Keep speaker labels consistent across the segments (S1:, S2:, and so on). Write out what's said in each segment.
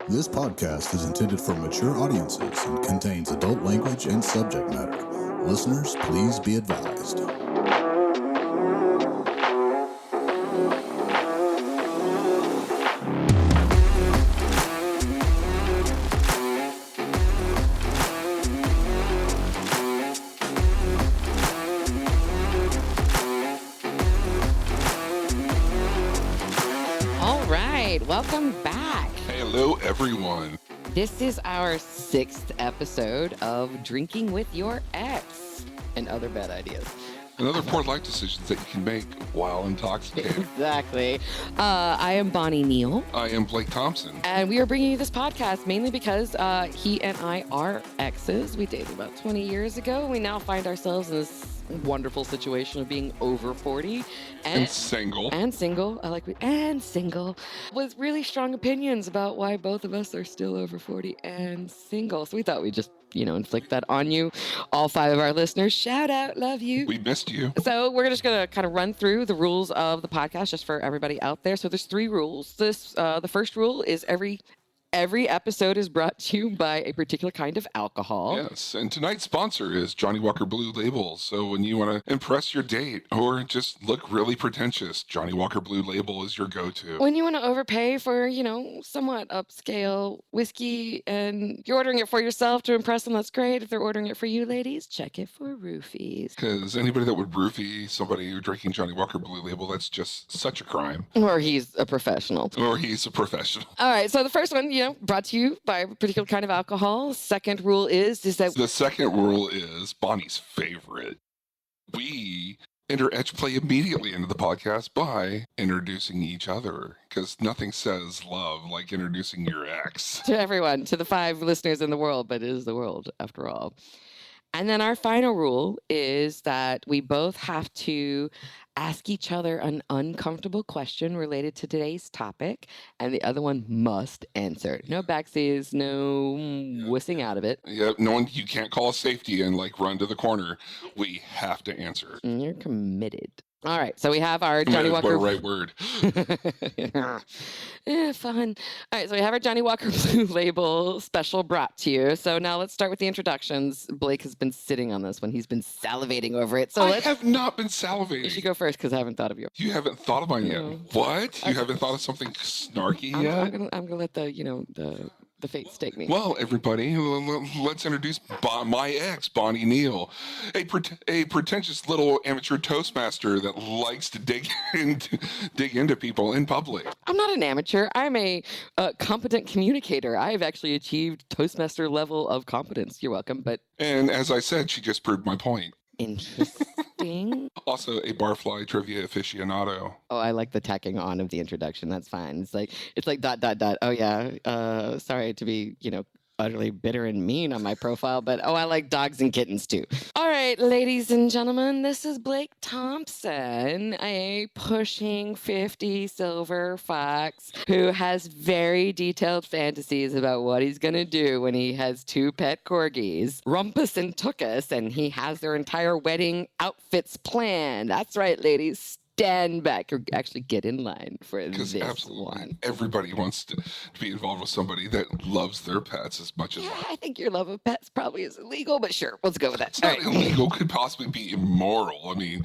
S1: This podcast is intended for mature audiences and contains adult language and subject matter. Listeners, please be advised.
S2: All right, welcome back.
S3: Hello, everyone.
S2: This is our 6th episode of Drinking with Your Ex and Other Bad Ideas.
S3: And other poor life decisions that you can make while intoxicated.
S2: Exactly. I am Bonnie Neal,
S3: I am Blake Thompson.
S2: and we are bringing you this podcast mainly because he and I are exes. We dated about 20 years ago. We now find ourselves in this wonderful situation of being over 40
S3: And single.
S2: and single. And single with really strong opinions about why both of us are still over 40 and single. So we thought we'd just, inflict that on you. All 5 of our listeners, shout out, love you.
S3: We missed you.
S2: So we're just going to kind of run through the rules of the podcast just for everybody out there. So there's 3 rules. The first rule is every episode is brought to you by a particular kind of alcohol.
S3: Yes, and tonight's sponsor is Johnny Walker Blue Label. So when you want to impress your date or just look really pretentious, Johnny Walker Blue Label is your go-to.
S2: When you want to overpay for, somewhat upscale whiskey and you're ordering it for yourself to impress them, that's great. If they're ordering it for you, ladies, check it for roofies.
S3: Because anybody that would roofie somebody who drinking Johnny Walker Blue Label, that's just such a crime.
S2: Or he's a professional.
S3: Or he's a professional.
S2: All right, so the first one, brought to you by a particular kind of alcohol. Second rule is that
S3: The second rule is Bonnie's favorite. We enter edge play immediately into the podcast by introducing each other, because nothing says love like introducing your ex.
S2: to everyone, to the 5 listeners in the world, but it is the world after all. And then our final rule is that we both have to ask each other an uncomfortable question related to today's topic, and the other one must answer. No backseas, no wussing out of it.
S3: Yeah, no one, you can't call a safety and like run to the corner. We have to answer.
S2: You're committed. All right, so we have our Johnny
S3: What
S2: Walker.
S3: a right word.
S2: Fun. All right, so we have our Johnny Walker Blue Label special brought to you. So now let's start with the introductions. Blake has been sitting on this one. He's been salivating over it. So
S3: I
S2: let's.
S3: have not been
S2: You should
S3: salivating.
S2: go first because I haven't thought of you.
S3: You haven't thought of mine yet.
S2: No.
S3: What? You haven't thought of something snarky yet?
S2: I'm gonna let the fates take me.
S3: Well, everybody, let's introduce my ex, Bonnie Neal, a pretentious little amateur toastmaster that likes to dig into people in public.
S2: I'm not an amateur. I'm a competent communicator. I've actually achieved Toastmaster level of competence. You're welcome. But
S3: And as I said, she just proved my point.
S2: interesting.
S3: Also, a barfly trivia aficionado.
S2: Oh, I like the tacking on of the introduction. That's fine. It's like ... Oh yeah. Sorry to be, utterly bitter and mean on my profile, but I like dogs and kittens too. All right, ladies and gentlemen, this is Blake Thompson, a pushing 50 silver fox who has very detailed fantasies about what he's gonna do when he has 2 pet corgis, Rumpus and Tookus, and he has their entire wedding outfits planned. That's right, ladies. Stand back or actually get in line for
S3: Because
S2: this
S3: absolutely
S2: one.
S3: everybody wants to be involved with somebody that loves their pets as much as
S2: Yeah, I think your love of pets probably is illegal, but sure, let's go with that.
S3: it's not illegal, could possibly be immoral. I mean,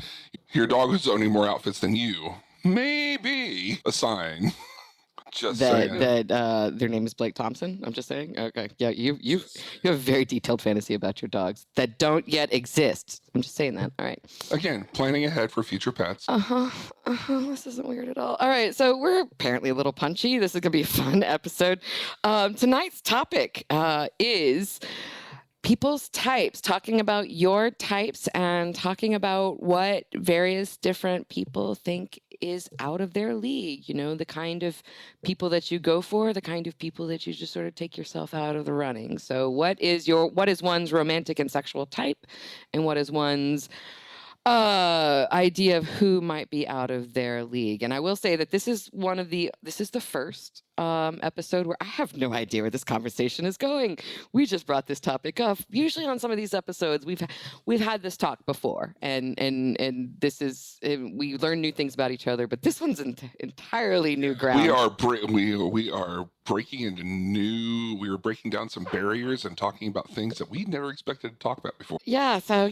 S3: your dog is owning more outfits than you. Maybe a sign. Just saying.
S2: That their name is Blake Thompson. I'm just saying. Okay, yeah, you have a very detailed fantasy about your dogs that don't yet exist. I'm just saying that. All right.
S3: Again, planning ahead for future pets.
S2: This isn't weird at all. All right, so we're apparently a little punchy. This is gonna be a fun episode. Tonight's topic is people's types, talking about your types and talking about what various different people think is out of their league. The kind of people that you go for, the kind of people that you just sort of take yourself out of the running. So what is one's romantic and sexual type, and what is one's idea of who might be out of their league? And I will say that this is the first episode where I have no idea where this conversation is going. We just brought this topic up. Usually on some of these episodes, we've had this talk before, and this is we learn new things about each other. But this one's entirely new ground.
S3: We are breaking into new. We were breaking down some barriers and talking about things that we never expected to talk about before.
S2: Yeah. So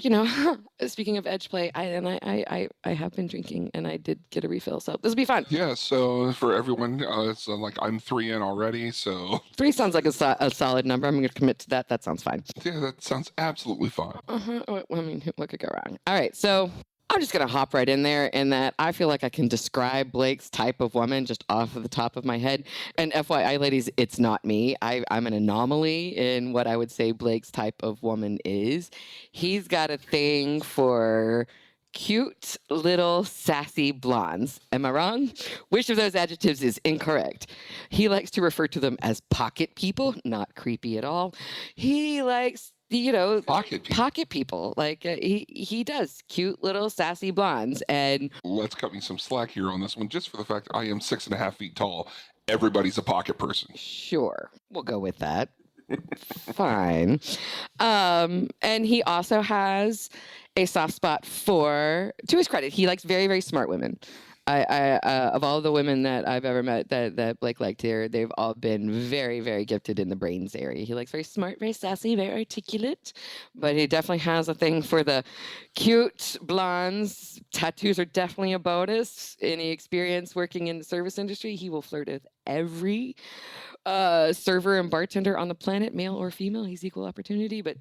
S2: speaking of edge play, I have been drinking, and I did get a refill, so this will be fun.
S3: Yeah. So for everyone, it's like I'm 3 in already. So
S2: 3 sounds like a solid number. I'm going to commit to that. That sounds fine.
S3: Yeah, that sounds absolutely fine.
S2: I mean, what could go wrong? All right, so I'm just going to hop right in there in that I feel like I can describe Blake's type of woman just off of the top of my head. And FYI, ladies, it's not me. I'm an anomaly in what I would say Blake's type of woman is. He's got a thing for cute, little, sassy blondes. Am I wrong? Which of those adjectives is incorrect? He likes to refer to them as pocket people, not creepy at all. He likes pocket people. Like he does cute little sassy blondes. And
S3: let's cut me some slack here on this one, just for the fact that I am 6.5 feet tall. Everybody's a pocket person.
S2: Sure, we'll go with that. Fine. And he also has a soft spot to his credit, he likes very, very smart women. Of all the women that I've ever met that Blake liked here, they've all been very, very gifted in the brains area. He likes very smart, very sassy, very articulate, but he definitely has a thing for the cute blondes. Tattoos are definitely a bonus. Any experience working in the service industry, he will flirt with every server and bartender on the planet, male or female. He's equal opportunity, but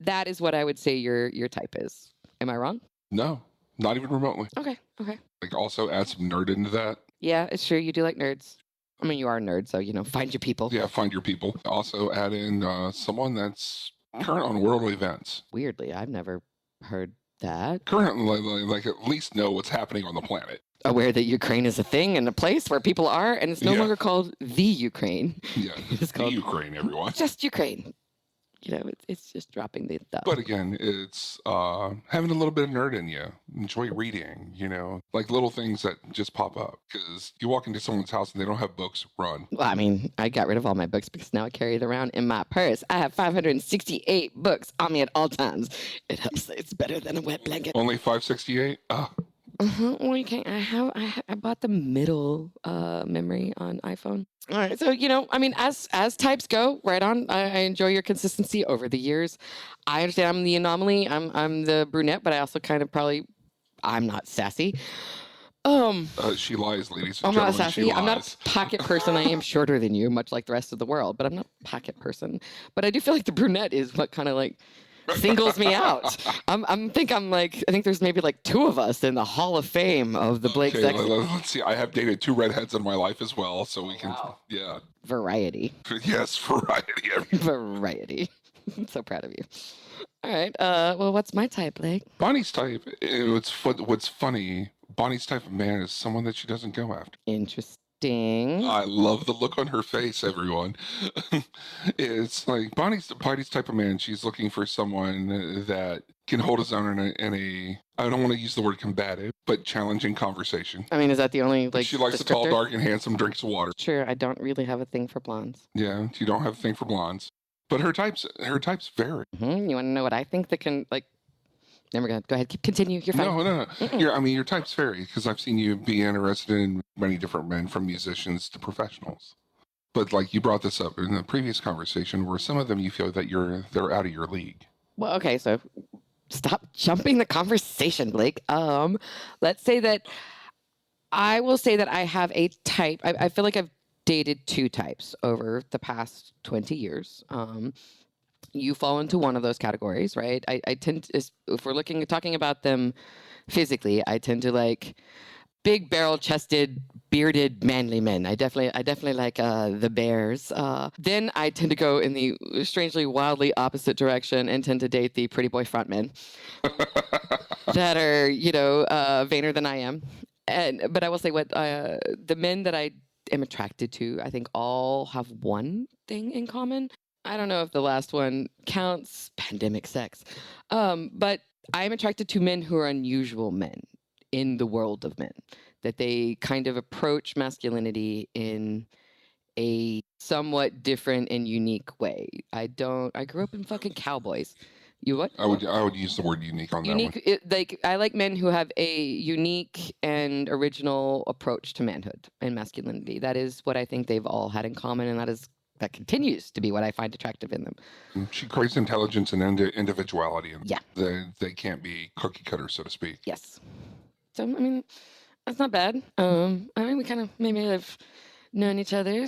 S2: that is what I would say your type is. Am I wrong?
S3: No. Not even remotely.
S2: Okay.
S3: Like, also add some nerd into that.
S2: Yeah, it's true. You do like nerds. I mean, you are a nerd, so, find your people.
S3: Yeah, find your people. Also add in someone that's current on world events.
S2: Weirdly, I've never heard that.
S3: Currently, like at least know what's happening on the planet.
S2: Aware that Ukraine is a thing and a place where people are, and it's no longer called the Ukraine.
S3: Yeah,
S2: it's called
S3: Ukraine, everyone.
S2: Just Ukraine. It's just dropping the stuff.
S3: But again, it's having a little bit of nerd in you. Enjoy reading, like little things that just pop up. Because you walk into someone's house and they don't have books, run.
S2: Well, I mean, I got rid of all my books because now I carry it around in my purse. I have 568 books on me at all times. It helps. It's better than a wet blanket.
S3: Only 568?
S2: Well, you can't. I bought the middle memory on iPhone. All right, so I mean, as types go, right on. I enjoy your consistency over the years. I understand I'm the anomaly. I'm the brunette, but I also kind of I'm not sassy.
S3: She lies, ladies
S2: I'm
S3: and
S2: not
S3: gentlemen.
S2: sassy.
S3: She lies.
S2: I'm not a pocket person. I am shorter than you, much like the rest of the world. But I'm not a pocket person. But I do feel like the brunette is what kind of like singles me out. I think there's maybe like 2 of us in the Hall of Fame of the Blake sex.
S3: Let's see. I have dated 2 redheads in my life as well, so we can, yeah.
S2: Variety.
S3: Yes, variety.
S2: Variety. I'm so proud of you. All right. Well, what's my type, Blake?
S3: Bonnie's type. What's funny? Bonnie's type of man is someone that she doesn't go after.
S2: Interesting.
S3: I love the look on her face, everyone. It's like Bonnie's type of man. She's looking for someone that can hold his own in a I don't want to use the word combative, but challenging conversation.
S2: I mean, is that the only
S3: She likes the tall, dark, and handsome, drinks of water.
S2: Sure, I don't really have a thing for blondes.
S3: Yeah, you don't have a thing for blondes. But her types vary.
S2: Mm-hmm. You want to know what I think that can, like... Never mind. Go ahead. Continue. You're fine.
S3: No. Your types vary because I've seen you be interested in many different men, from musicians to professionals. But like you brought this up in the previous conversation, where some of them you feel that they're out of your league.
S2: Well, okay, so stop jumping the conversation, Blake. Let's say that I will say that I have a type. I feel like I've dated 2 types over the past 20 years. You fall into one of those categories, right? I tend to, if we're talking about them physically, I tend to like big barrel-chested, bearded, manly men. I definitely like the bears. Then I tend to go in the strangely, wildly opposite direction and tend to date the pretty boy frontmen that are, vainer than I am. But I will say the men that I am attracted to, I think all have one thing in common. I don't know if the last one counts, pandemic sex. But I'm attracted to men who are unusual men in the world of men, that they kind of approach masculinity in a somewhat different and unique way. I grew up in fucking cowboys. You what?
S3: I would use the word unique on that one.
S2: Unique, like I like men who have a unique and original approach to manhood and masculinity. That is what I think they've all had in common, and that continues to be what I find attractive in them.
S3: She craves intelligence and individuality. And
S2: Yeah.
S3: They can't be cookie cutter, so to speak.
S2: Yes. So I mean, that's not bad. I mean, we kind of maybe have known each other.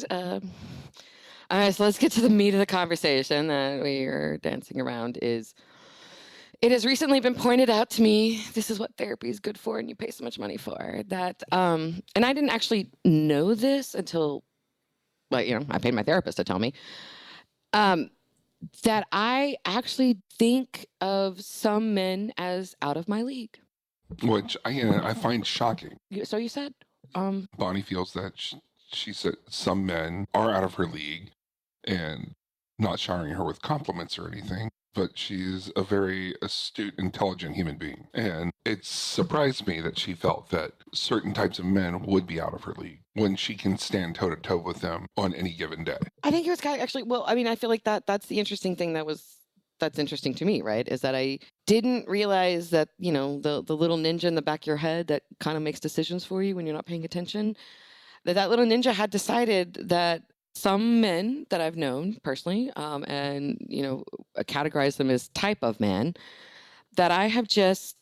S2: All right, so let's get to the meat of the conversation that we are dancing around. It has recently been pointed out to me, this is what therapy is good for and you pay so much money for, that, and I didn't actually know this until, well, I paid my therapist to tell me, that I actually think of some men as out of my league.
S3: Which I find shocking.
S2: So you said?
S3: Bonnie feels that she said some men are out of her league and not showering her with compliments or anything. But she's a very astute, intelligent human being. And it surprised me that she felt that certain types of men would be out of her league when she can stand toe-to-toe with them on any given day.
S2: I think it was kind of actually, well, I mean, I feel like that's the interesting thing that's interesting to me, right? Is that I didn't realize that, the little ninja in the back of your head that kind of makes decisions for you when you're not paying attention, that little ninja had decided that some men that I've known personally, and categorize them as type of man, that I have just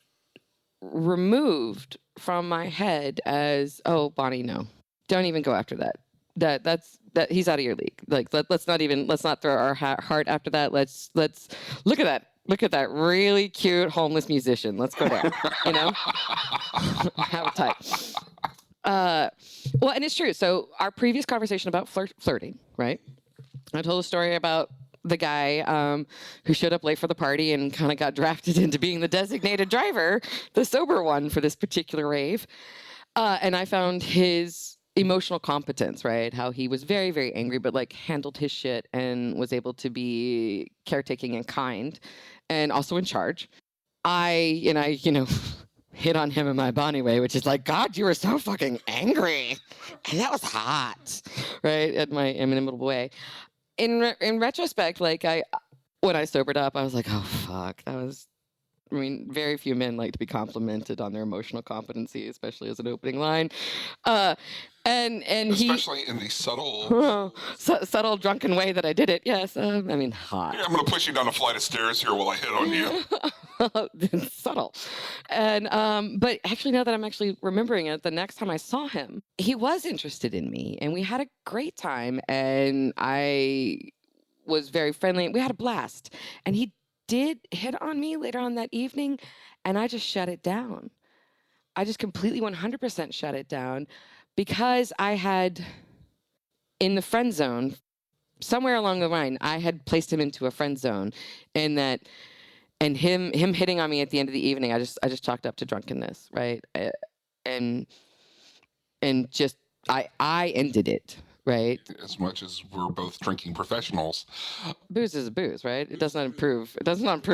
S2: removed from my head as, oh, Bonnie, no, don't even go after that. That's he's out of your league. Like let's not throw our heart after that. Let's look at that. Look at that really cute homeless musician. Let's go there. Have a tight. Well, and it's true. So our previous conversation about flirting, right? I told a story about the guy who showed up late for the party and kind of got drafted into being the designated driver, the sober one for this particular rave. And I found his emotional competence, right? How he was very, very angry, but like handled his shit and was able to be caretaking and kind and also in charge. I hit on him in my Bonnie way, which is like, God, you were so fucking angry. And that was hot, right? In my inimitable way. In retrospect, like when I sobered up, I was like, oh, fuck. Very few men like to be complimented on their emotional competency, especially as an opening line. And
S3: especially in the subtle...
S2: subtle, drunken way that I did it. Yes, hot.
S3: Yeah, I'm going to push you down a flight of stairs here while I hit on you.
S2: Subtle. And but actually, now that I'm actually remembering it, the next time I saw him, he was interested in me, and we had a great time, and I was very friendly. We had a blast, and he did hit on me later on that evening, and I just shut it down. I just completely 100% shut it down because I had, in the friend zone, somewhere along the line, I had placed him into a friend zone, and him hitting on me at the end of the evening, I just chalked up to drunkenness, right? And just I ended it. Right.
S3: As much as we're both drinking professionals.
S2: Booze is a booze, right? It does not improve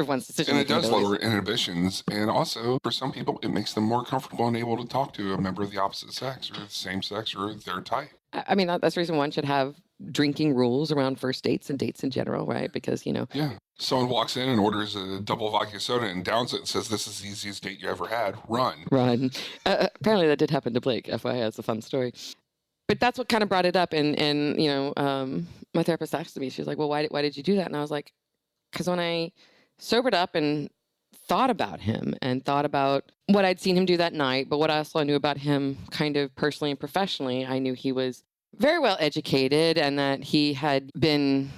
S2: one's decision.
S3: And it does lower inhibitions. And also, for some people, it makes them more comfortable and able to talk to a member of the opposite sex or the same sex or their type.
S2: I mean, that's the reason one should have drinking rules around first dates and dates in general, right? Because,
S3: Yeah. Someone walks in and orders a double vodka soda and downs it and says, this is the easiest date you ever had. Run.
S2: Apparently that did happen to Blake. FYI, it's a fun story. But that's what kind of brought it up. And my therapist asked me, she was like, well, why did you do that? And I was like, because when I sobered up and thought about him and thought about what I'd seen him do that night, but what else I knew about him kind of personally and professionally, I knew he was very well educated and that he had been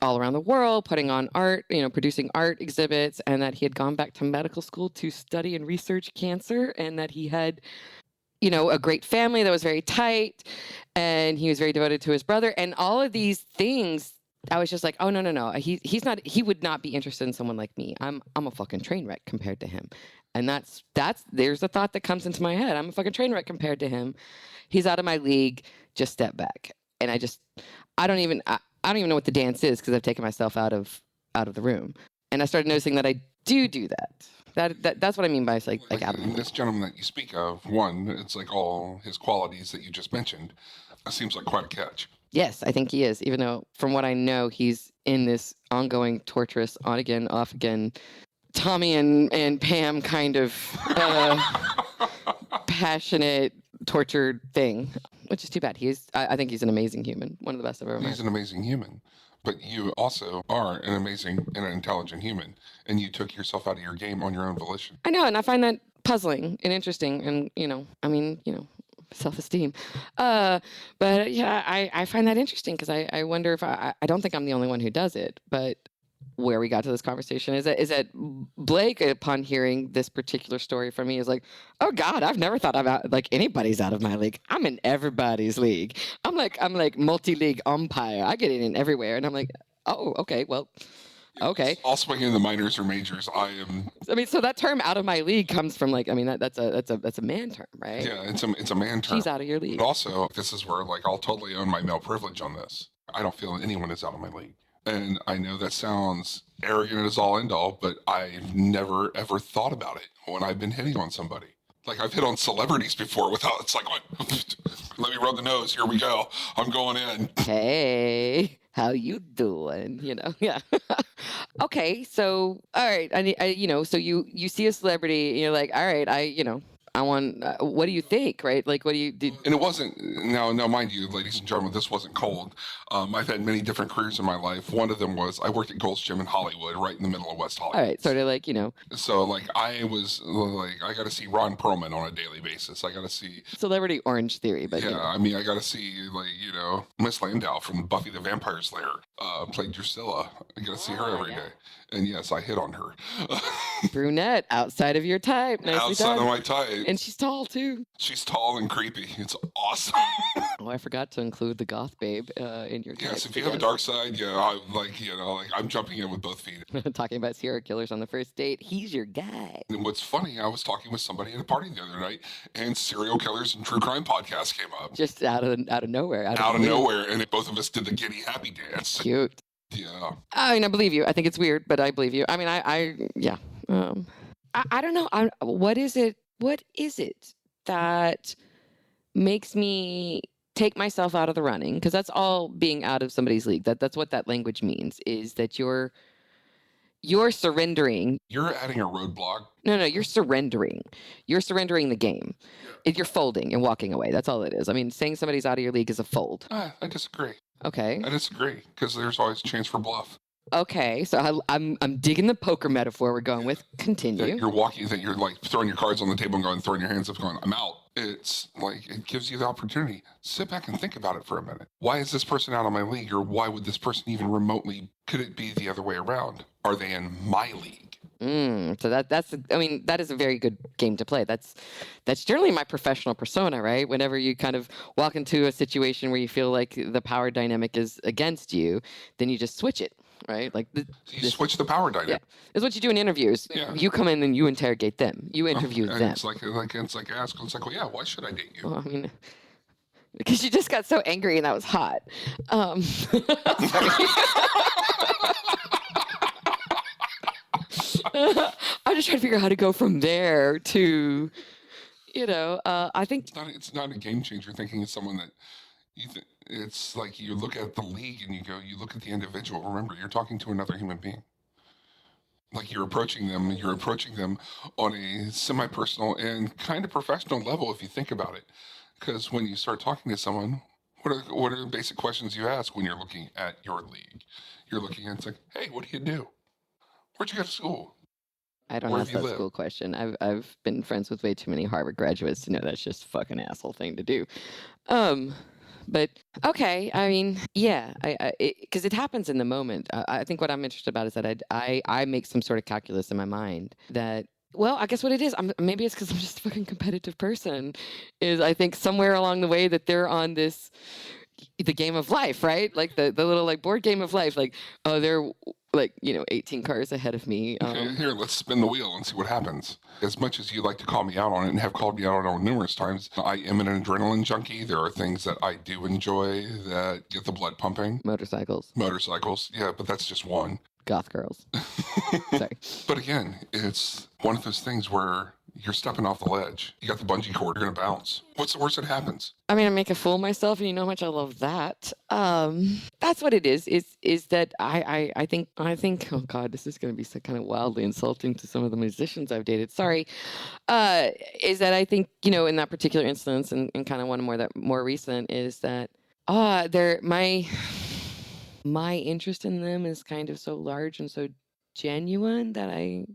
S2: all around the world putting on art, producing art exhibits, and that he had gone back to medical school to study and research cancer, and that he had a great family that was very tight, and he was very devoted to his brother, and all of these things. I was just like, oh no, he would not be interested in someone like me. I'm a fucking train wreck compared to him, and there's a thought that comes into my head. I'm a fucking train wreck compared to him. He's out of my league. Just step back, and I don't even know what the dance is because I've taken myself out of the room, and I started noticing that I do that. That's what I mean by like
S3: this gentleman that you speak of, one, it's like all his qualities that you just mentioned. That seems like quite a catch.
S2: Yes, I think he is. Even though, from what I know, he's in this ongoing, torturous, on again, off again, Tommy and Pam kind of passionate, tortured thing, which is too bad. I think he's an amazing human, one of the best I've ever met.
S3: He's an amazing human. But you also are an amazing and an intelligent human, and you took yourself out of your game on your own volition.
S2: I know, and I find that puzzling and interesting, and self-esteem. But yeah, I find that interesting because I wonder if I don't think I'm the only one who does it, but where we got to this conversation is that Blake, upon hearing this particular story from me, is like, oh God, I've never thought about like anybody's out of my league. I'm in everybody's league. I'm like multi-league umpire. I get in everywhere, and I'm like, oh, okay, well. Okay.
S3: I'll swing in the minors or majors. I mean,
S2: so that term "out of my league" comes from that's a man term, right?
S3: Yeah, it's a man term.
S2: She's out of your league.
S3: But also, this is where like I'll totally own my male privilege on this. I don't feel anyone is out of my league, and I know that sounds arrogant as all end all, but I've never ever thought about it when I've been hitting on somebody. Like I've hit on celebrities before without. It's like, let me rub the nose. Here we go. I'm going in.
S2: Hey, how you doing? Yeah. Okay, so all right, so you see a celebrity and you're like, all right, I want. What do you think, right? Like, what do you do?
S3: And it wasn't. Now, mind you, ladies and gentlemen, this wasn't cold. I've had many different careers in my life. One of them was I worked at Gold's Gym in Hollywood, right in the middle of West Hollywood.
S2: All right, sort of like
S3: So like I was like I got to see Ron Perlman on a daily basis. I got to see
S2: celebrity orange theory, but
S3: yeah, I mean I got to see like Miss Landau from Buffy the Vampire Slayer played Drusilla. I got to see her every day. And yes, I hit on her.
S2: Brunette, outside of your type. Nicely
S3: outside
S2: done.
S3: of my type.
S2: And she's tall too.
S3: She's tall and creepy. It's awesome.
S2: Oh, I forgot to include the goth babe in your type.
S3: Yes, if you have a dark side, yeah, I'm jumping in with both feet.
S2: Talking about serial killers on the first date, he's your guy.
S3: And what's funny, I was talking with somebody at a party the other night, and serial killers and true crime podcasts came up.
S2: Just out of nowhere.
S3: Out of nowhere, and both of us did the giddy happy dance.
S2: Cute.
S3: Yeah.
S2: I mean, I believe you. I think it's weird, but I believe you. I mean, yeah. I don't know. What is it that makes me take myself out of the running? Because that's all being out of somebody's league. That's what that language means, is that you're surrendering.
S3: You're adding a roadblock.
S2: No, you're surrendering. You're surrendering the game. You're folding and walking away. That's all it is. I mean, saying somebody's out of your league is a fold.
S3: I disagree.
S2: Okay.
S3: I disagree, because there's always a chance for bluff.
S2: Okay, so I'm digging the poker metaphor we're going with. Continue.
S3: That you're like throwing your cards on the table and going, throwing your hands up, going, I'm out. It's like, it gives you the opportunity. Sit back and think about it for a minute. Why is this person out of my league? Or why would this person even remotely, could it be the other way around? Are they in my league?
S2: So that is a very good game to play. That's generally my professional persona, right? Whenever you kind of walk into a situation where you feel like the power dynamic is against you, then you just switch it, right? Like
S3: switch the power dynamic.
S2: Yeah, it's what you do in interviews.
S3: Yeah.
S2: You come in and you interrogate them. You interview them.
S3: It's like well, yeah, why should I date you?
S2: Well, I mean, because you just got so angry and that was hot. I'm just trying to figure out how to go from there to, I think
S3: it's not a game changer thinking it's someone that it's like you look at the league and you look at the individual. Remember, you're talking to another human being. Like you're approaching them on a semi-personal and kind of professional level if you think about it. Because when you start talking to someone, what are the basic questions you ask when you're looking at your league? You're looking at, it's like, hey, what do you do? Where'd you go to school?
S2: I don't ask that school question. I've been friends with way too many Harvard graduates to know that's just a fucking asshole thing to do. But okay, I mean, yeah, because it happens in the moment. I think what I'm interested about is that I make some sort of calculus in my mind that, well, I guess what it is, maybe it's because I'm just a fucking competitive person, is I think somewhere along the way that they're on the game of life, right? Like the little like board game of life, like, oh, they're like, 18 cars ahead of me.
S3: Okay, here, let's spin the wheel and see what happens. As much as you like to call me out on it and have called me out on it numerous times, I am an adrenaline junkie. There are things that I do enjoy that get the blood pumping.
S2: Motorcycles,
S3: yeah, but that's just one.
S2: Goth girls. Sorry.
S3: But again, it's one of those things where You're stepping off the ledge. You got the bungee cord. You're going to bounce. What's the worst that happens?
S2: I mean, I make a fool of myself, and you know how much I love that. That's what it is. Is that I think oh God, this is going to be so kind of wildly insulting to some of the musicians I've dated. Sorry. Is that I think, in that particular instance, and kind of one more recent, is that they're my interest in them is kind of so large and so genuine that I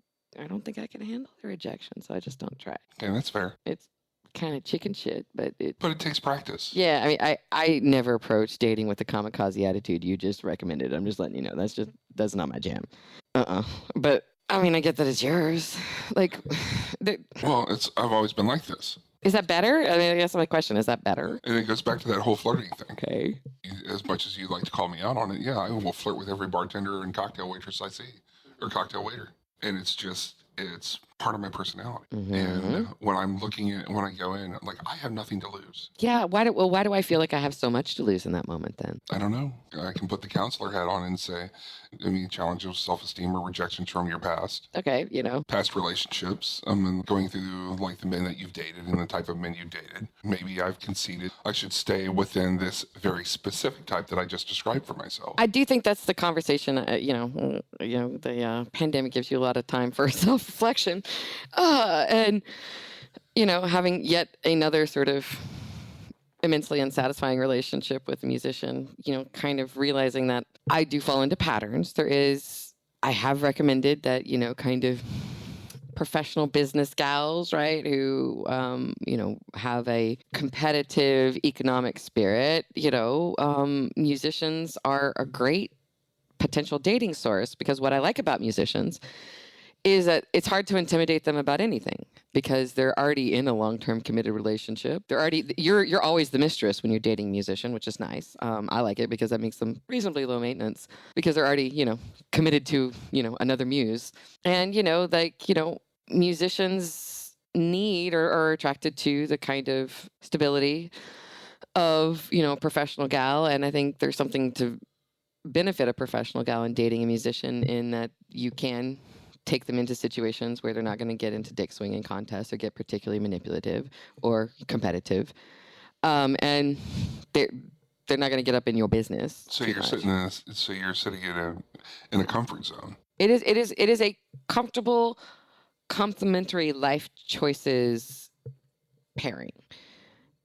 S2: don't think I can handle the rejection, so I just don't try.
S3: Okay, that's fair.
S2: It's kind of chicken shit, but it
S3: takes practice.
S2: Yeah, I mean, I never approach dating with the kamikaze attitude you just recommended. I'm just letting you know that's not my jam. But I mean, I get that it's yours. Like,
S3: well, I've always been like this.
S2: Is that better? I mean, I guess my question is that better?
S3: And it goes back to that whole flirting thing.
S2: Okay.
S3: As much as you like to call me out on it, yeah, I will flirt with every bartender and cocktail waitress I see, or cocktail waiter. And it's part of my personality.
S2: Mm-hmm.
S3: And when I go in, like, I have nothing to lose.
S2: Yeah. Why do I feel like I have so much to lose in that moment then?
S3: I don't know. I can put the counselor hat on and say, challenge of self-esteem or rejections from your past.
S2: Okay.
S3: Past relationships. And going through like the men that you've dated and the type of men you've dated. Maybe I've conceded I should stay within this very specific type that I just described for myself.
S2: I do think that's the conversation. The pandemic gives you a lot of time for self-reflection. And having yet another sort of immensely unsatisfying relationship with a musician, kind of realizing that I do fall into patterns. I have recommended that, kind of professional business gals, right, who, have a competitive economic spirit, musicians are a great potential dating source, because what I like about musicians is that it's hard to intimidate them about anything because they're already in a long-term committed relationship. You're always the mistress when you're dating a musician, which is nice. I like it because that makes them reasonably low maintenance because they're already, committed to, another muse. And, musicians need or are attracted to the kind of stability of, a professional gal. And I think there's something to benefit a professional gal in dating a musician in that you can take them into situations where they're not going to get into dick swinging contests or get particularly manipulative or competitive, and they're not going to get up in your business.
S3: So you're sitting in a comfort zone.
S2: It is a comfortable, complementary life choices pairing,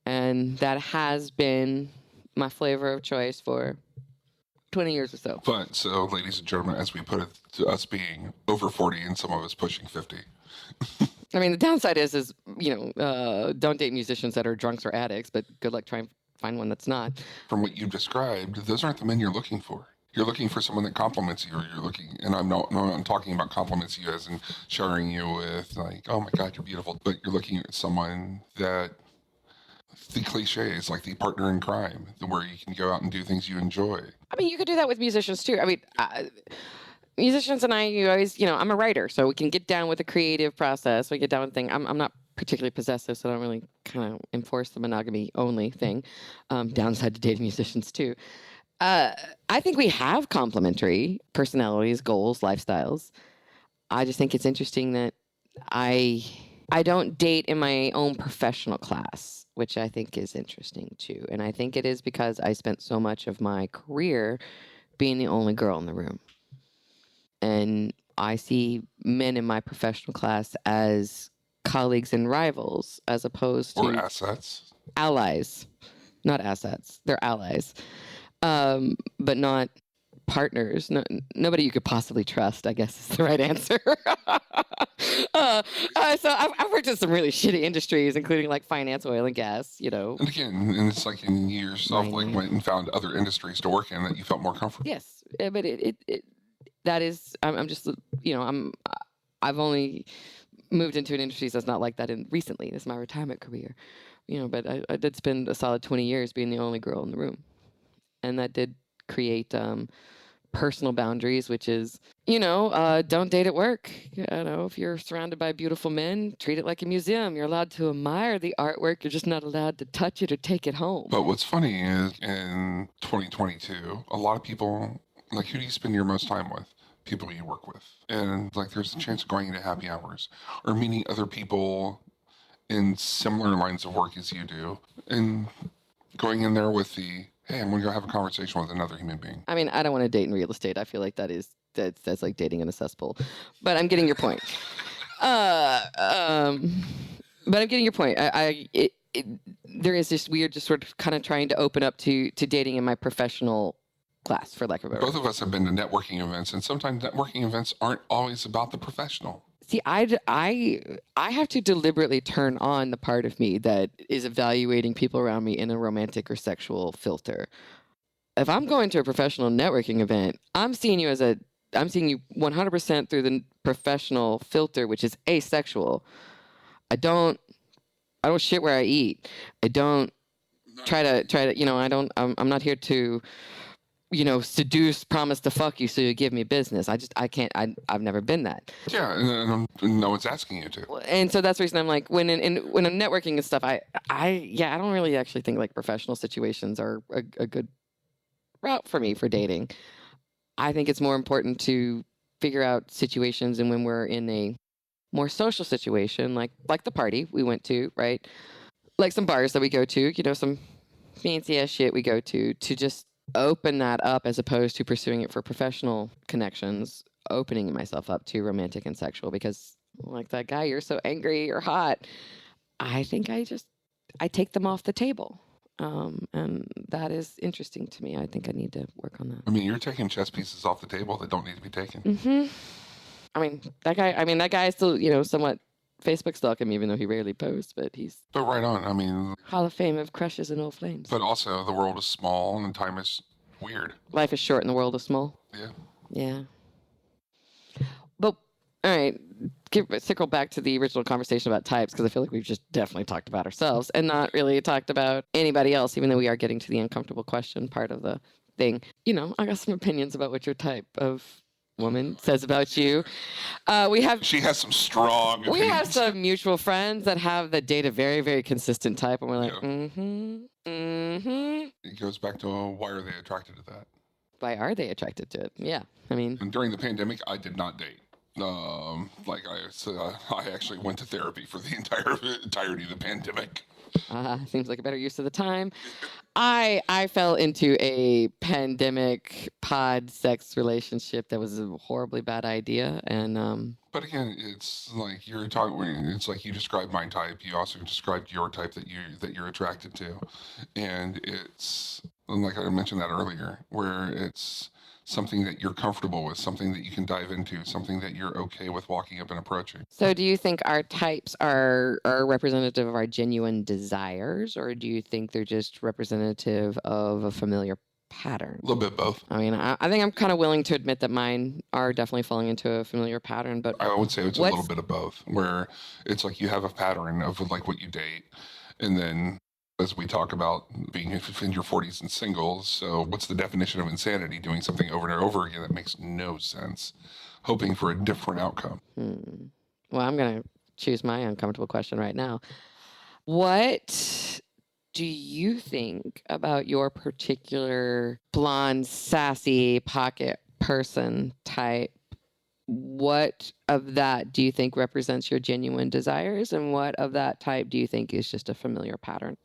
S2: and that has been my flavor of choice for 20 years or so.
S3: But so, ladies and gentlemen, as we put it, to us being over 40 and some of us pushing 50.
S2: I mean, the downside is don't date musicians that are drunks or addicts, but good luck trying to find one that's not.
S3: From what you've described, those aren't the men you're looking for. You're looking for someone that compliments you, or and I'm talking about compliments you as in showering you with like, oh my God, you're beautiful. But you're looking at someone that, the cliche is like the partner in crime, where you can go out and do things you enjoy. I
S2: mean, you could do that with musicians too. I mean, musicians and you always, I'm a writer, so we can get down with the creative process. We get down with things. I'm not particularly possessive, so I don't really kind of enforce the monogamy only thing. Downside to dating musicians too. I think we have complementary personalities, goals, lifestyles. I just think it's interesting that I don't date in my own professional class, which I think is interesting too. And I think it is because I spent so much of my career being the only girl in the room. And I see men in my professional class as colleagues and rivals as opposed to...
S3: Or assets.
S2: Allies. Not assets. They're allies. But not partners. Nobody you could possibly trust, I guess is the right answer. So I've worked in some really shitty industries, including like finance, oil and gas,
S3: And again, and it's like in you yourself, like went and found other industries to work in that you felt more comfortable.
S2: Yes, but that is, I'm just, I've only moved into an industry that's not like that recently. This is my retirement career, but I did spend a solid 20 years being the only girl in the room. And that did create personal boundaries, which is, don't date at work. If you're surrounded by beautiful men, treat it like a museum. You're allowed to admire the artwork. You're just not allowed to touch it or take it home.
S3: But what's funny is in 2022, a lot of people, like, who do you spend your most time with? people you work with. And like there's a chance of going into happy hours or meeting other people in similar lines of work as you do and going in there with the, hey, I'm going to go have a conversation with another human being.
S2: I mean, I don't want to date in real estate. I feel like that's like dating in a cesspool. But I'm getting your point. But I'm getting your point. There is this weird, just sort of kind of trying to open up to dating in my professional class, for lack of a better word.
S3: Both of us have been to networking events, and sometimes networking events aren't always about the professional.
S2: See, I have to deliberately turn on the part of me that is evaluating people around me in a romantic or sexual filter. If I'm going to a professional networking event, I'm seeing you 100% through the professional filter, which is asexual. I don't shit where I eat. I don't try to, you know, I'm not here to, you know, seduce, promise to fuck you so you give me business. I've never been that.
S3: Yeah, and no one's asking you to.
S2: And so that's the reason I'm like, when I'm networking and stuff, I don't really actually think like professional situations are a good route for me for dating. I think it's more important to figure out situations and when we're in a more social situation, like the party we went to, right? Like some bars that we go to, you know, some fancy ass shit we go to just open that up as opposed to pursuing it for professional connections, opening myself up to romantic and sexual, because like that guy, you're so angry or hot. I think I take them off the table. And that is interesting to me. I think I need to work on that.
S3: I mean, you're taking chess pieces off the table that don't need to be taken.
S2: Mm-hmm. I mean, that guy is still, you know, somewhat Facebook stalking me, even though he rarely posts, but he's...
S3: But right on. I mean...
S2: Hall of Fame of crushes and old flames.
S3: But also, the world is small and time is weird.
S2: Life is short and the world is small.
S3: Yeah.
S2: Yeah. But, all right, circle back to the original conversation about types, because I feel like we've just definitely talked about ourselves and not really talked about anybody else, even though we are getting to the uncomfortable question part of the thing. You know, I got some opinions about what your type of woman says about you.
S3: She has some strong opinions.
S2: We have some mutual friends that date a very, very consistent type, and we're like,
S3: It goes back to why are they attracted to that?
S2: Why are they attracted to it? Yeah, I mean...
S3: And during the pandemic, I did not date. I actually went to therapy for the entirety of the pandemic.
S2: Seems like a better use of the time. I fell into a pandemic pod sex relationship that was a horribly bad idea, and
S3: But again, it's like you're talking. It's like you described my type. You also described your type that you're attracted to, and it's like I mentioned that earlier, where it's something that you're comfortable with, something that you can dive into, something that you're okay with walking up and approaching.
S2: So do you think our types are representative of our genuine desires, or do you think they're just representative of a familiar pattern?
S3: A little bit both.
S2: I mean, I think I'm kind of willing to admit that mine are definitely falling into a familiar pattern, but
S3: I would say it's a little bit of both, where it's like you have a pattern of like what you date, and then as we talk about being in your 40s and singles, so what's the definition of insanity? Doing something over and over again that makes no sense, hoping for a different outcome.
S2: Well, I'm going to choose my uncomfortable question right now. What do you think about your particular blonde, sassy, pocket person type? What of that do you think represents your genuine desires, and what of that type do you think is just a familiar pattern?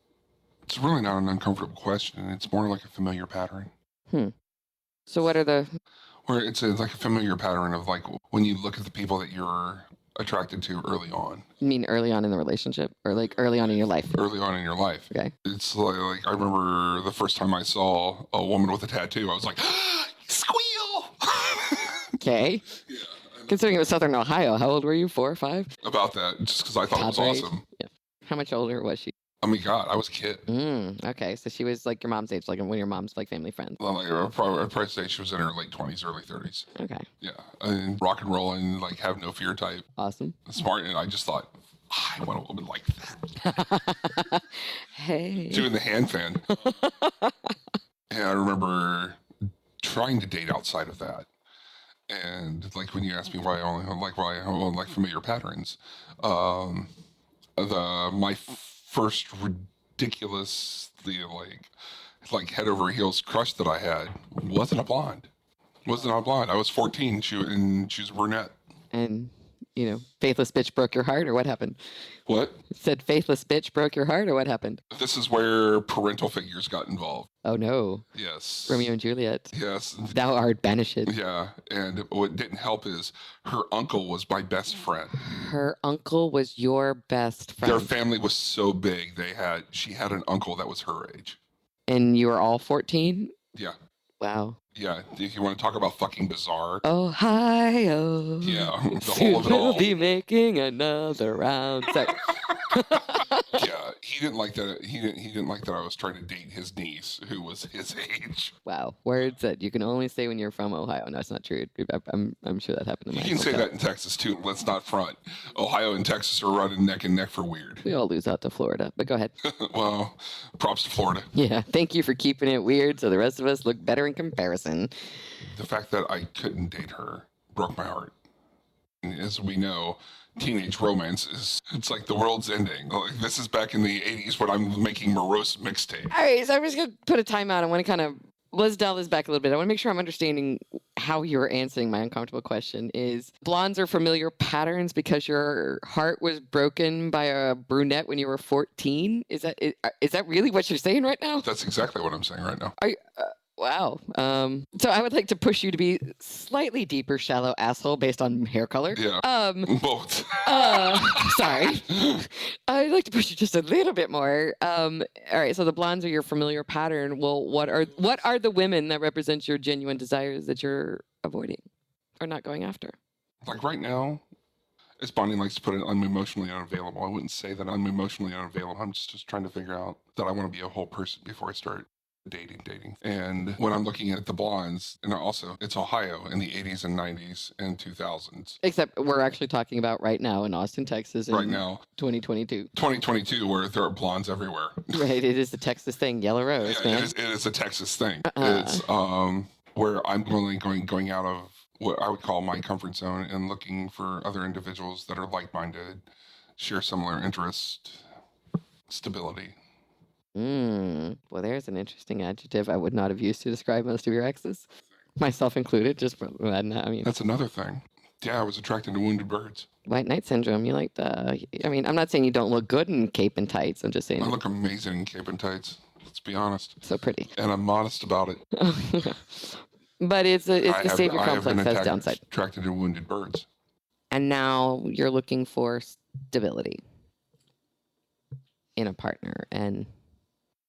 S3: It's really not an uncomfortable question. It's more like a familiar pattern.
S2: So what are the...
S3: Where it's like a familiar pattern of like when you look at the people that you're attracted to early on.
S2: You mean early on in the relationship, or like early on in your life?
S3: Early on in your life.
S2: Okay.
S3: It's like I remember the first time I saw a woman with a tattoo, I was like, squeal!
S2: Okay.
S3: Yeah.
S2: Considering it was Southern Ohio, how old were you? 4 or 5?
S3: About that, just because I thought it was awesome.
S2: Yeah. How much older was she?
S3: Oh my God, I was a kid.
S2: Okay, so she was like your mom's age, like when your mom's like family friends.
S3: Well, like, I'd probably say she was in her late 20s, early 30s.
S2: Okay.
S3: Yeah, and rock and roll and like have no fear type.
S2: Awesome.
S3: Smart, and I just thought, I want a woman like that.
S2: Hey.
S3: Doing the hand fan. And I remember trying to date outside of that. And like when you asked me why I only like familiar patterns, my first ridiculously like head over heels crush that I had wasn't a blonde. Was not blonde. I was 14. She was a brunette.
S2: And, faithless bitch broke your heart, or what happened?
S3: What?
S2: Said faithless bitch broke your heart, or what happened?
S3: This is where parental figures got involved.
S2: Oh, no.
S3: Yes.
S2: Romeo and Juliet.
S3: Yes.
S2: Thou art banished.
S3: Yeah, and what didn't help is her uncle was my best friend.
S2: Her uncle was your best friend.
S3: Their family was so big. She had an uncle that was her age.
S2: And you were all 14?
S3: Yeah.
S2: Wow.
S3: Yeah, if you want to talk about fucking bizarre.
S2: Ohio.
S3: Yeah, the whole of it all.
S2: We'll be making another round. Sorry.
S3: Yeah, he didn't like that. He didn't like that I was trying to date his niece, who was his age.
S2: Wow, words that you can only say when you're from Ohio. No, it's not true. I'm sure that happened to me.
S3: You can say that in Texas too. Let's not front. Ohio and Texas are running neck and neck for weird.
S2: We all lose out to Florida, but go ahead.
S3: Well, props to Florida.
S2: Yeah, thank you for keeping it weird so the rest of us look better in comparison.
S3: The fact that I couldn't date her broke my heart. And as we know, teenage romance it's like the world's ending. Like, this is back in the 80s when I'm making morose mixtape.
S2: All right, so I'm just going to put a timeout. I want to let's dial this back a little bit. I want to make sure I'm understanding how you're answering my uncomfortable question. Is blondes are familiar patterns because your heart was broken by a brunette when you were 14? Is that really what you're saying right now?
S3: That's exactly what I'm saying right now.
S2: Are you, wow. So I would like to push you to be slightly deeper, shallow asshole based on hair color.
S3: Yeah. Both.
S2: Sorry. I'd like to push you just a little bit more. All right. So the blondes are your familiar pattern. Well, what are the women that represent your genuine desires that you're avoiding or not going after?
S3: Like right now, as Bonnie likes to put it, I'm emotionally unavailable. I wouldn't say that I'm emotionally unavailable. I'm just trying to figure out that I want to be a whole person before I start dating. And when I'm looking at the blondes, and also it's Ohio in the 80s and 90s and 2000s.
S2: Except we're actually talking about right now in Austin, Texas.
S3: Right now.
S2: 2022,
S3: where there are blondes everywhere.
S2: Right. It is a Texas thing. Yellow Rose,
S3: Yeah,
S2: man.
S3: it is a Texas thing. It's where I'm going out of what I would call my comfort zone and looking for other individuals that are like-minded, share similar interest, stability.
S2: Well, there's an interesting adjective I would not have used to describe most of your exes, myself included.
S3: That's another thing. Yeah, I was attracted to wounded birds.
S2: White knight syndrome. You like I'm not saying you don't look good in cape and tights. I'm just saying
S3: I look amazing in cape and tights. Let's be honest.
S2: So pretty.
S3: And I'm modest about it.
S2: But it's the savior complex has downside.
S3: Attracted to wounded birds.
S2: And now you're looking for stability in a partner and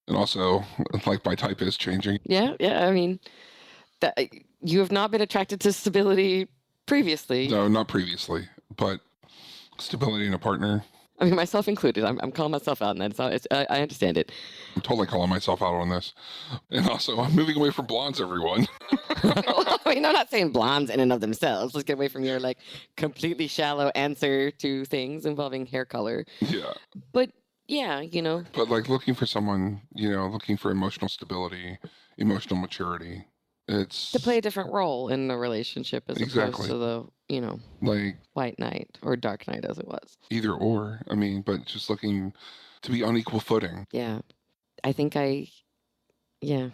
S3: also, like, my type is changing.
S2: Yeah. I mean, you have not been attracted to stability previously.
S3: No, not previously, but stability in a partner.
S2: I mean, myself included. I'm calling myself out, and I understand it.
S3: I'm totally calling myself out on this. And also, I'm moving away from blondes, everyone.
S2: I mean, I'm not saying blondes in and of themselves. Let's get away from your, completely shallow answer to things involving hair color.
S3: Yeah.
S2: But... yeah,
S3: But looking for someone, looking for emotional stability, emotional maturity. It's
S2: to play a different role in the relationship as opposed to the, white knight or dark knight as it was.
S3: Either or. I mean, but just looking to be on equal footing.
S2: Yeah. I think I enjoy.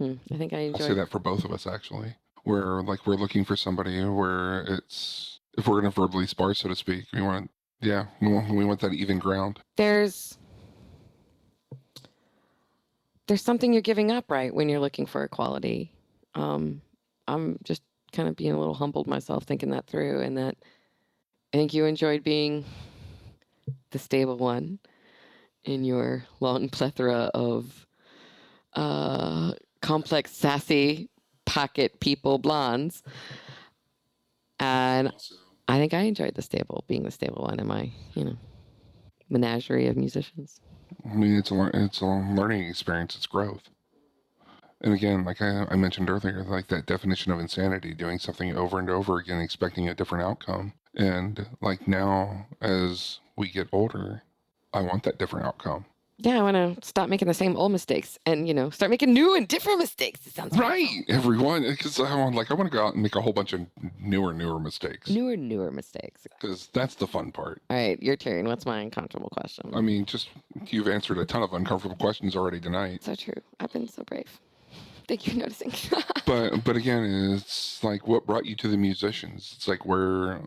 S3: I'll say that for both of us, actually. Where we're looking for somebody where it's, if we're going to verbally spar, so to speak, we want that even ground.
S2: There's something you're giving up, right, when you're looking for equality. I'm just kind of being a little humbled myself thinking that through, and that I think you enjoyed being the stable one in your long plethora of complex, sassy, pocket people blondes. And I think I enjoyed being the stable one in my, menagerie of musicians.
S3: I mean, it's a learning experience. It's growth. And again, like I mentioned earlier, that definition of insanity, doing something over and over again, expecting a different outcome. And now, as we get older, I want that different outcome.
S2: Yeah, I want to stop making the same old mistakes and, start making new and different mistakes. It sounds
S3: right, everyone. Because I want to go out and make a whole bunch of newer mistakes.
S2: Newer mistakes.
S3: Because that's the fun part.
S2: All right, your turn. What's my uncomfortable question?
S3: I mean, you've answered a ton of uncomfortable questions already tonight.
S2: So true. I've been so brave. Thank you for noticing.
S3: But again, it's like what brought you to the musicians? It's like where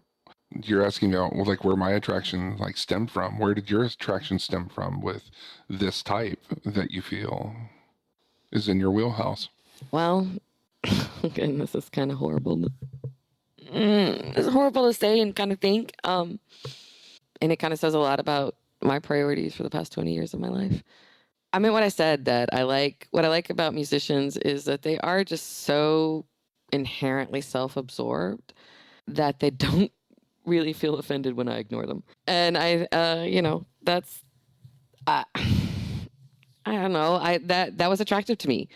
S3: you're asking about, well, like where my attraction like stemmed from. Where did your attraction stem from with this type that you feel is in your wheelhouse?
S2: Well, again, this is kind of horrible. It's horrible to say and kind of think. And it kind of says a lot about my priorities for the past 20 years of my life. I mean, what I said, that what I like about musicians is that they are just so inherently self-absorbed that they don't really feel offended when I ignore them. And that's, I, I don't know, that was attractive to me.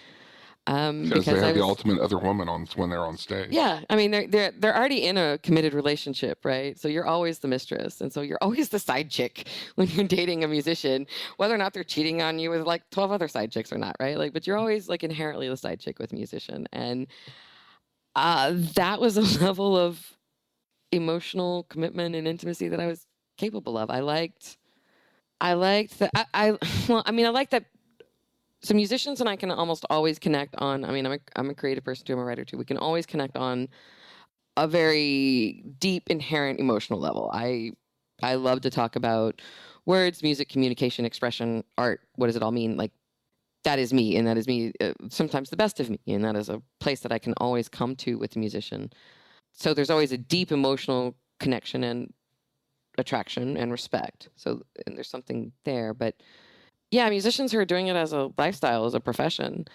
S3: Because they have the ultimate other woman on when they're on stage.
S2: Yeah, I mean they're already in a committed relationship, right? So you're always the mistress, and so you're always the side chick when you're dating a musician, whether or not they're cheating on you with like 12 other side chicks or not, right? Like, but you're always like inherently the side chick with a musician, and that was a level of emotional commitment and intimacy that I was capable of. I liked that. Well, I mean, I like that. So musicians and I can almost always connect on. I mean, I'm a creative person too. I'm a writer too. We can always connect on a very deep, inherent emotional level. I love to talk about words, music, communication, expression, art. What does it all mean? Like, that is me, and that is me. Sometimes the best of me, and that is a place that I can always come to with a musician. So there's always a deep emotional connection and attraction and respect. So, and there's something there, but yeah, musicians who are doing it as a lifestyle, as a profession,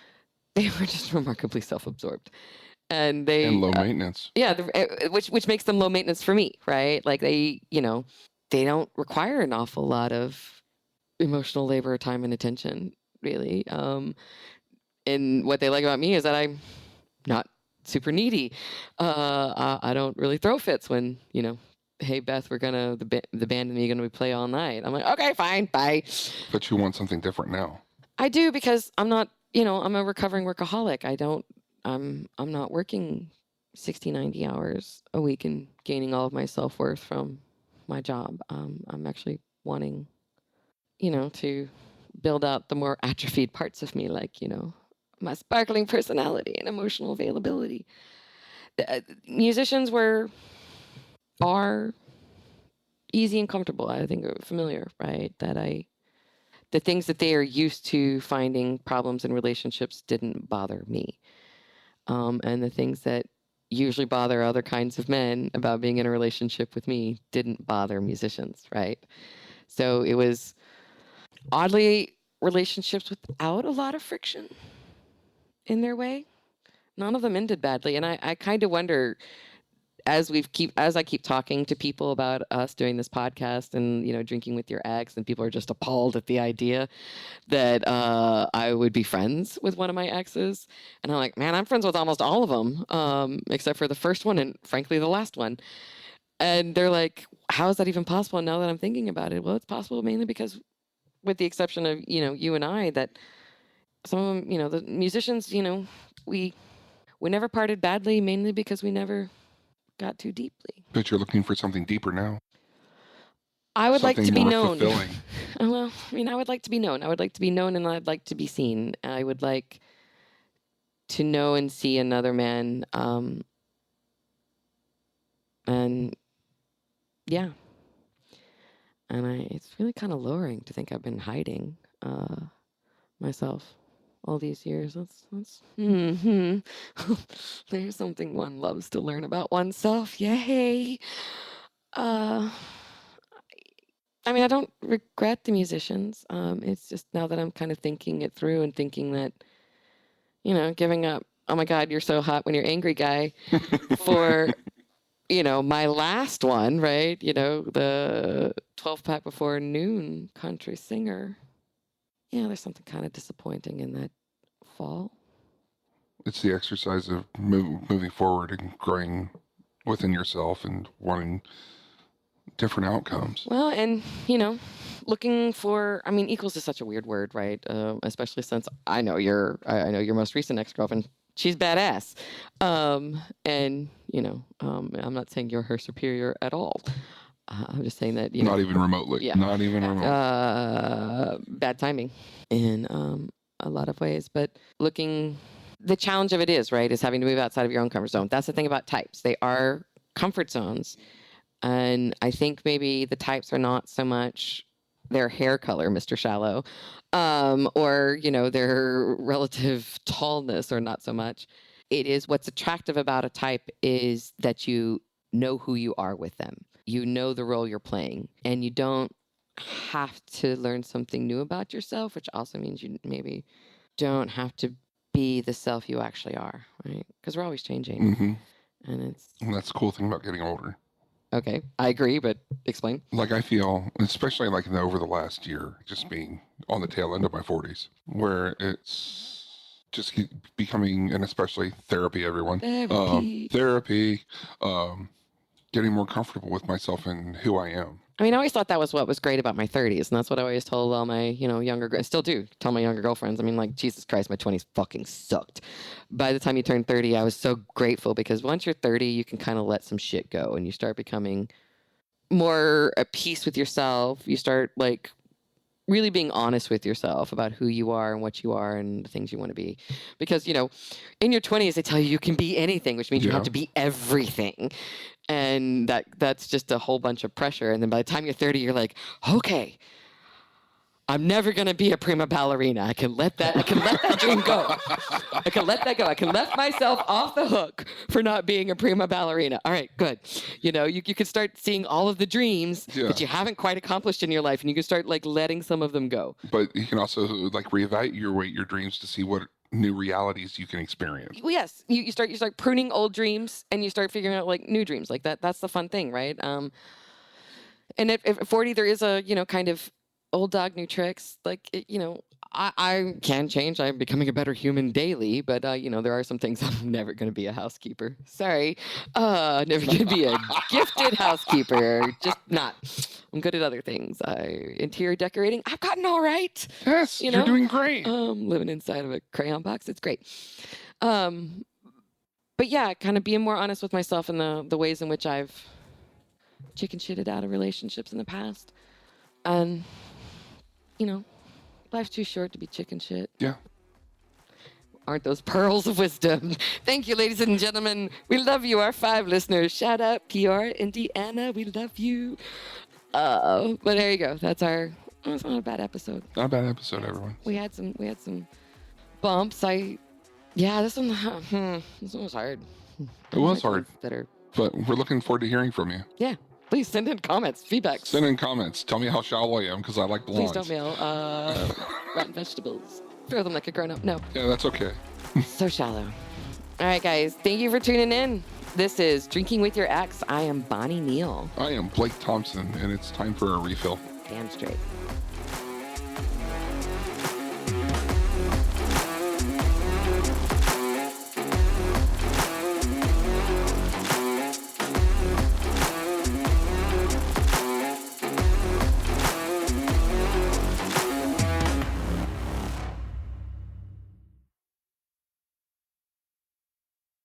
S2: they were just remarkably self-absorbed, and
S3: low maintenance.
S2: Yeah, which makes them low maintenance for me, right? Like they don't require an awful lot of emotional labor, time, and attention, really. And what they like about me is that I'm not super needy. I don't really throw fits when hey Beth, the band and me gonna play all night. I'm like, okay, fine, bye.
S3: But you want something different now.
S2: I do, because I'm not, I'm a recovering workaholic. I'm not working 60, 90 hours a week and gaining all of my self-worth from my job. I'm actually wanting, to build out the more atrophied parts of me, like, my sparkling personality and emotional availability. Musicians are easy and comfortable. I think familiar, right? The things that they are used to finding problems in relationships didn't bother me. And the things that usually bother other kinds of men about being in a relationship with me didn't bother musicians, right? So it was oddly relationships without a lot of friction in their way. None of them ended badly. And I kind of wonder, as I keep talking to people about us doing this podcast and drinking with your ex, and people are just appalled at the idea that I would be friends with one of my exes, and I'm like, man, I'm friends with almost all of them, except for the first one and frankly the last one. And they're like, how is that even possible? And now that I'm thinking about it, well, it's possible mainly because, with the exception of you and I, that some of them, the musicians, we never parted badly, mainly because we never got too deeply.
S3: But you're looking for something deeper now.
S2: I would like to be known.
S3: Fulfilling.
S2: Well, I mean, I would like to be known. I would like to be known, and I'd like to be seen. I would like to know and see another man. And yeah. And it's really kind of lowering to think I've been hiding myself all these years. There's something one loves to learn about oneself. Yay. I mean, I don't regret the musicians. It's just now that I'm kind of thinking it through and thinking that, giving up, oh my God, you're so hot when you're angry guy for, my last one, right? The 12-pack before noon country singer. Yeah, there's something kind of disappointing in that fall.
S3: It's the exercise of moving forward and growing within yourself and wanting different outcomes.
S2: Well, and looking for, I mean, equals is such a weird word, right? Especially since I know your most recent ex-girlfriend. She's badass, and I'm not saying you're her superior at all. I'm just saying that
S3: not even remotely.
S2: Yeah.
S3: Not even remotely.
S2: Bad timing in a lot of ways, but looking the challenge of it is, right, is having to move outside of your own comfort zone. That's the thing about types. They are comfort zones. And I think maybe the types are not so much their hair color, Mr. Shallow, or, their relative tallness, or not so much. It is what's attractive about a type is that you know who you are with them. You know the role you're playing, and you don't have to learn something new about yourself, which also means you maybe don't have to be the self you actually are, right? Because we're always changing.
S3: Mm-hmm.
S2: And
S3: that's the cool thing about getting older.
S2: Okay, I agree, but explain.
S3: Like I feel, especially like over the last year, just being on the tail end of my 40s, where it's just becoming, and especially therapy, everyone. Therapy. Getting more comfortable with myself and who I am.
S2: I mean, I always thought that was what was great about my 30s, and that's what I always told all my, I still do tell my younger girlfriends. I mean, like, Jesus Christ, my 20s fucking sucked. By the time you turn 30, I was so grateful, because once you're 30, you can kind of let some shit go, and you start becoming more at peace with yourself. You start, like, really being honest with yourself about who you are and what you are and the things you want to be. Because, in your 20s, they tell you can be anything, which means you have to be everything. And that's just a whole bunch of pressure. And then by the time you're 30, you're like, okay, I'm never going to be a prima ballerina. I can let that dream go. I can let that go. I can let myself off the hook for not being a prima ballerina. All right, good. You can start seeing all of the dreams that you haven't quite accomplished in your life, and you can start like letting some of them go.
S3: But you can also like reevaluate your dreams to see what new realities you can experience.
S2: Well, yes, you start pruning old dreams, and you start figuring out like new dreams. Like that's the fun thing, right? And at 40, there is a kind of old dog, new tricks. Like I can change. I'm becoming a better human daily, but there are some things I'm never going to be a housekeeper. Sorry, never going to be a gifted housekeeper. Just not. I'm good at other things. Interior decorating, I've gotten all right.
S3: Yes, you're doing great.
S2: Living inside of a crayon box, it's great. But yeah, kind of being more honest with myself in the ways in which I've chicken shitted out of relationships in the past. And, life's too short to be chicken shit.
S3: Yeah.
S2: Aren't those pearls of wisdom? Thank you, ladies and gentlemen. We love you, our 5 listeners. Shout out PR, Indiana. We love you. But there you go. That's not a bad episode.
S3: Not a bad episode, everyone.
S2: We had some bumps. This one was hard.
S3: It was hard.
S2: Better.
S3: But we're looking forward to hearing from you.
S2: Yeah. Please send in comments, feedbacks.
S3: Send in comments. Tell me how shallow I am, because I like blondes.
S2: Please don't mail rotten vegetables. Throw them like a grown-up. No.
S3: Yeah, that's okay.
S2: So shallow. All right, guys. Thank you for tuning in. This is Drinking with Your Ex. I am Bonnie Neal.
S3: I am Blake Thompson, and it's time for a refill.
S2: Damn straight.